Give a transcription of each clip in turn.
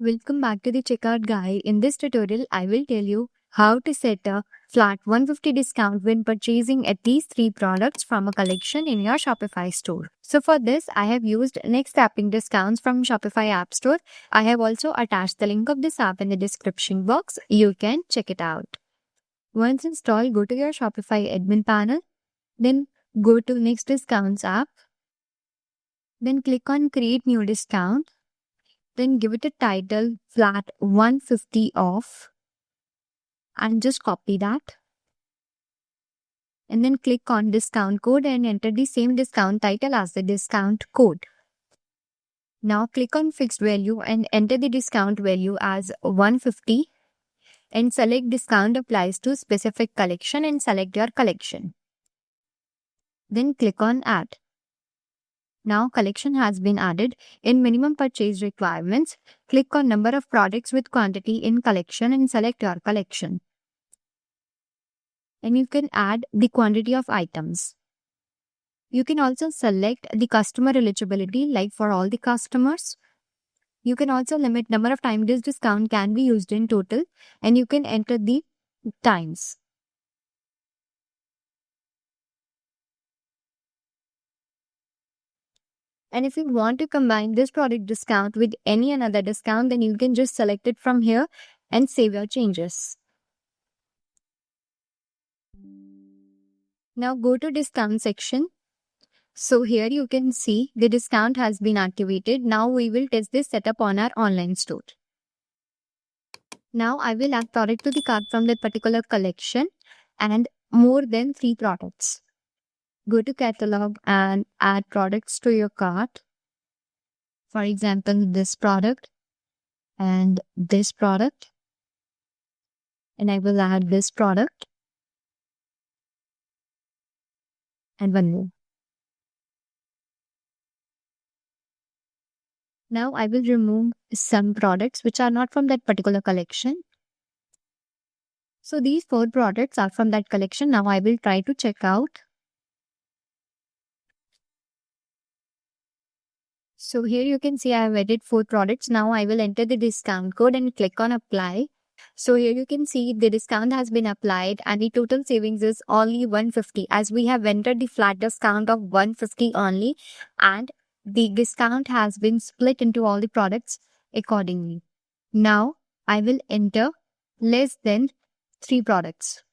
Welcome back to the checkout guide. In this tutorial, I will tell you how to set a flat 150 discount when purchasing at least 3 products from a collection in your Shopify store. So for this, I have used next tapping discounts from Shopify App Store. I have also attached the link of this app in the description box. You can check it out. Once installed, go to your Shopify admin panel. Then go to Next Discounts app. Then click on Create New Discount. Then give it a title flat 150 off and just copy that. And then click on discount code and enter the same discount title as the discount code. Now click on fixed value and enter the discount value as 150 and select discount applies to specific collection and select your collection. Then click on add. Now collection has been added. In minimum purchase requirements, click on number of products with quantity in collection and select your collection. And you can add the quantity of items. You can also select the customer eligibility, like for all the customers. You can also limit number of times this discount can be used in total, and you can enter the times. And if you want to combine this product discount with any another discount, then you can just select it from here and save your changes. Now go to discount section. So here you can see the discount has been activated. Now we will test this setup on our online store. Now I will add product to the cart from that particular collection and more than 3 products. Go to catalog and add products to your cart. For example, this product and this product. And I will add this product and one more. Now I will remove some products which are not from that particular collection. So these 4 products are from that collection. Now I will try to check out. So here you can see I have added 4 products. Now I will enter the discount code and click on apply. So here you can see the discount has been applied and the total savings is only 150 as we have entered the flat discount of 150 only, and the discount has been split into all the products accordingly. Now I will enter less than 3 products.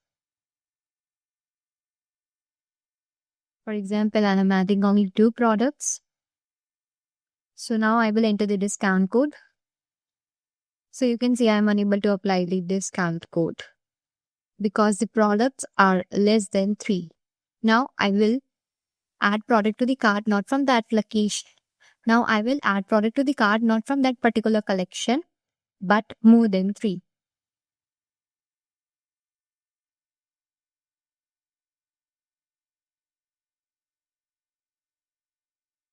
For example, I am adding only 2 products. So now I will enter the discount code. So you can see I am unable to apply the discount code because the products are less than 3. Now I will add product to the cart not from that location. Now I will add product to the cart not from that particular collection but more than 3.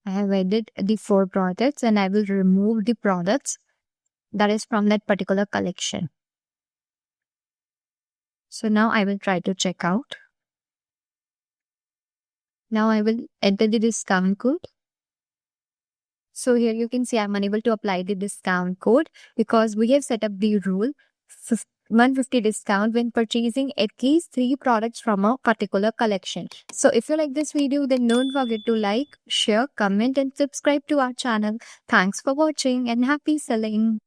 I have added the 4 products and I will remove the products that is from that particular collection. So now I will try to check out. Now I will enter the discount code. So here you can see I'm unable to apply the discount code because we have set up the rule 150 discount when purchasing at least 3 products from a particular collection. So if you like this video, then don't forget to like, share, comment and subscribe to our channel. Thanks for watching and happy selling.